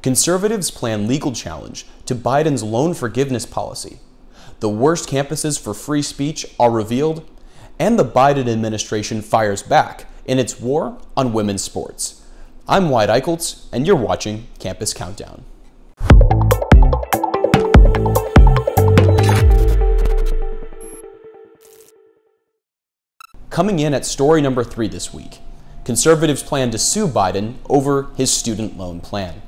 Conservatives plan legal challenge to Biden's loan forgiveness policy. The worst campuses for free speech are revealed, and the Biden administration fires back in its war on women's sports. I'm Wyatt Eichholz, and you're watching Campus Countdown. Coming in at story number 3 this week, conservatives plan to sue Biden over his student loan plan.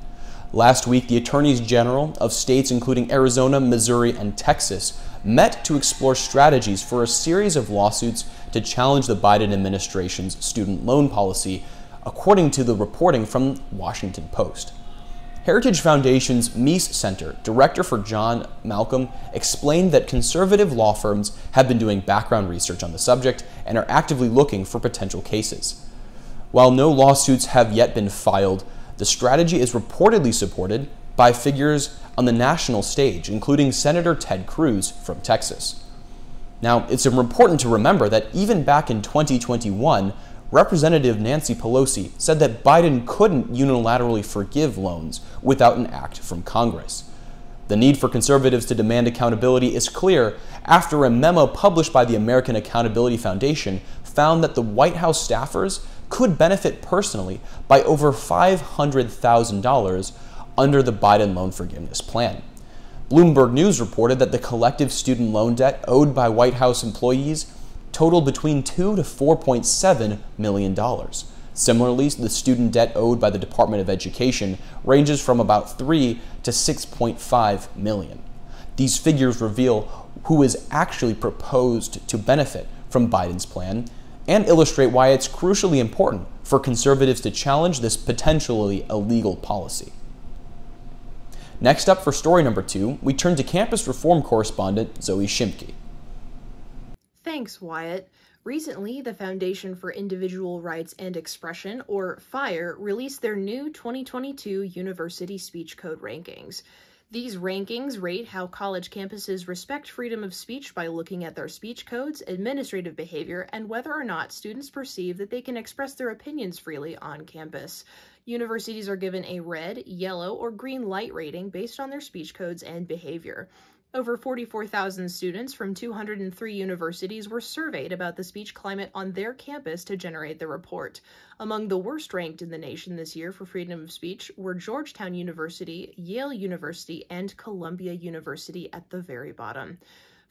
Last week, the attorneys general of states including Arizona, Missouri, and Texas met to explore strategies for a series of lawsuits to challenge the Biden administration's student loan policy, according to the reporting from Washington Post. Heritage Foundation's Meese Center director for John Malcolm explained that conservative law firms have been doing background research on the subject and are actively looking for potential cases. While no lawsuits have yet been filed, the strategy is reportedly supported by figures on the national stage, including Senator Ted Cruz from Texas. Now, it's important to remember that even back in 2021, Representative Nancy Pelosi said that Biden couldn't unilaterally forgive loans without an act from Congress. The need for conservatives to demand accountability is clear after a memo published by the American Accountability Foundation found that the White House staffers could benefit personally by over $500,000 under the Biden loan forgiveness plan. Bloomberg News reported that the collective student loan debt owed by White House employees totaled between $2 to $4.7 million. Similarly, the student debt owed by the Department of Education ranges from about $3 to $6.5 million. These figures reveal who is actually proposed to benefit from Biden's plan and illustrate why it's crucially important for conservatives to challenge this potentially illegal policy. Next up for story number 2, we turn to campus reform correspondent Zoe Shimke. Thanks, Wyatt. Recently, the Foundation for Individual Rights and Expression, or FIRE, released their new 2022 University Speech Code rankings. These rankings rate how college campuses respect freedom of speech by looking at their speech codes, administrative behavior, and whether or not students perceive that they can express their opinions freely on campus. Universities are given a red, yellow, or green light rating based on their speech codes and behavior. Over 44,000 students from 203 universities were surveyed about the speech climate on their campus to generate the report. Among the worst ranked in the nation this year for freedom of speech were Georgetown University, Yale University, and Columbia University at the very bottom.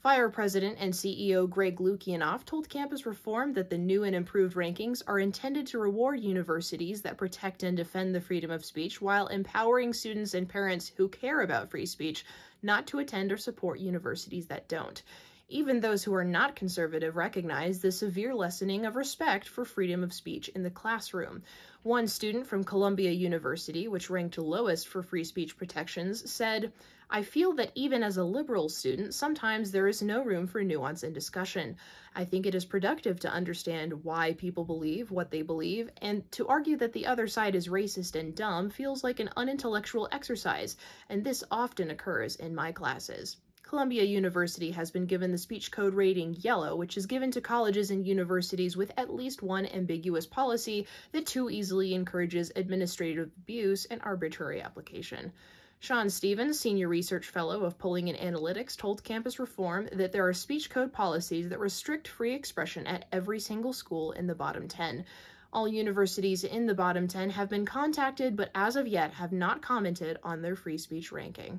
FIRE President and CEO Greg Lukianoff told Campus Reform that the new and improved rankings are intended to reward universities that protect and defend the freedom of speech while empowering students and parents who care about free speech not to attend or support universities that don't. Even those who are not conservative recognize the severe lessening of respect for freedom of speech in the classroom. One student from Columbia University, which ranked lowest for free speech protections, said, "I feel that even as a liberal student, sometimes there is no room for nuance and discussion. I think it is productive to understand why people believe what they believe, and to argue that the other side is racist and dumb feels like an unintellectual exercise, and this often occurs in my classes." Columbia University has been given the speech code rating yellow, which is given to colleges and universities with at least one ambiguous policy that too easily encourages administrative abuse and arbitrary application. Sean Stevens, Senior Research Fellow of Polling and Analytics, told Campus Reform that there are speech code policies that restrict free expression at every single school in the bottom 10. All universities in the bottom 10 have been contacted, but as of yet have not commented on their free speech ranking.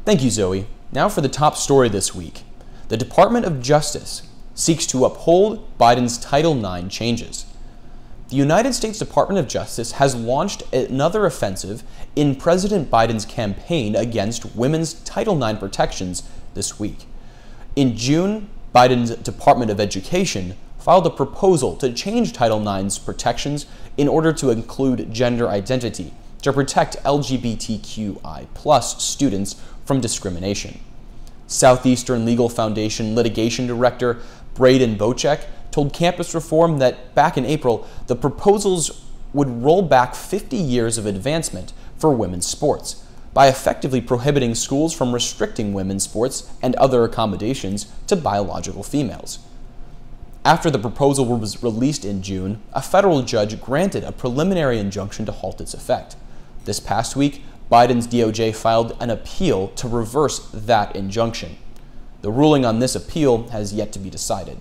Thank you, Zoe. Now for the top story this week. The Department of Justice seeks to uphold Biden's Title IX changes. The United States Department of Justice has launched another offensive in President Biden's campaign against women's Title IX protections this week. In June, Biden's Department of Education filed a proposal to change Title IX's protections in order to include gender identity to protect LGBTQI+ students from discrimination. Southeastern Legal Foundation litigation director Braden Bocek told Campus Reform that back in April, the proposals would roll back 50 years of advancement for women's sports by effectively prohibiting schools from restricting women's sports and other accommodations to biological females. After the proposal was released in June, a federal judge granted a preliminary injunction to halt its effect. This past week, Biden's DOJ filed an appeal to reverse that injunction. The ruling on this appeal has yet to be decided.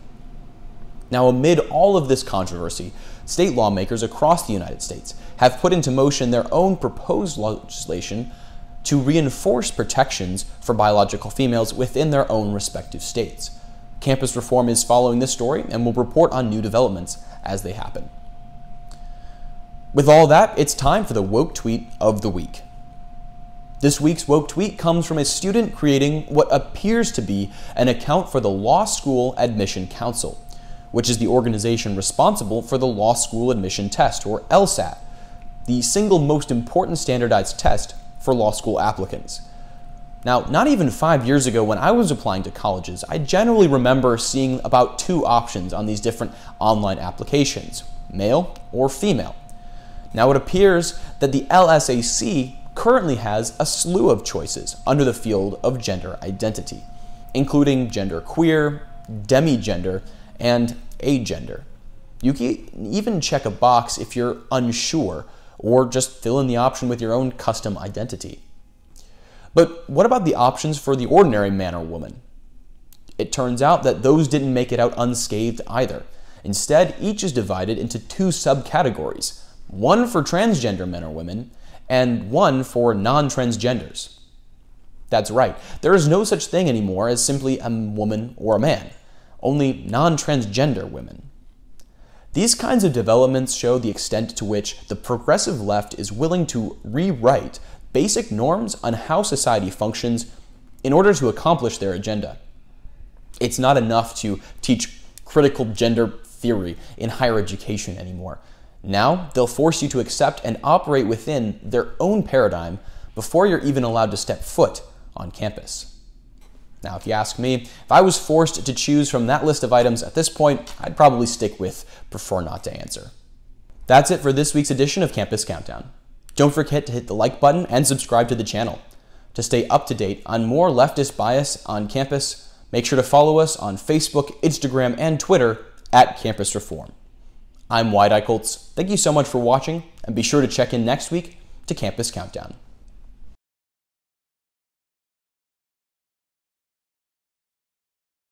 Now, amid all of this controversy, state lawmakers across the United States have put into motion their own proposed legislation to reinforce protections for biological females within their own respective states. Campus Reform is following this story and will report on new developments as they happen. With all that, it's time for the woke tweet of the week. This week's woke tweet comes from a student creating what appears to be an account for the Law School Admission Council, which is the organization responsible for the Law School Admission Test, or LSAT, the single most important standardized test for law school applicants. Now, not even 5 years ago when I was applying to colleges, I generally remember seeing about 2 options on these different online applications, male or female. Now, it appears that the LSAC currently has a slew of choices under the field of gender identity, including genderqueer, demigender, and agender. You can even check a box if you're unsure, or just fill in the option with your own custom identity. But what about the options for the ordinary man or woman? It turns out that those didn't make it out unscathed either. Instead, each is divided into 2 subcategories, one for transgender men or women, and one for non-transgenders. That's right, there is no such thing anymore as simply a woman or a man, only non-transgender women. These kinds of developments show the extent to which the progressive left is willing to rewrite basic norms on how society functions in order to accomplish their agenda. It's not enough to teach critical gender theory in higher education anymore. Now, they'll force you to accept and operate within their own paradigm before you're even allowed to step foot on campus. Now, if you ask me, if I was forced to choose from that list of items at this point, I'd probably stick with prefer not to answer. That's it for this week's edition of Campus Countdown. Don't forget to hit the like button and subscribe to the channel. To stay up to date on more leftist bias on campus, make sure to follow us on Facebook, Instagram, and Twitter at Campus Reform. I'm Wyatt Eichholz. Thank you so much for watching, and be sure to check in next week to Campus Countdown.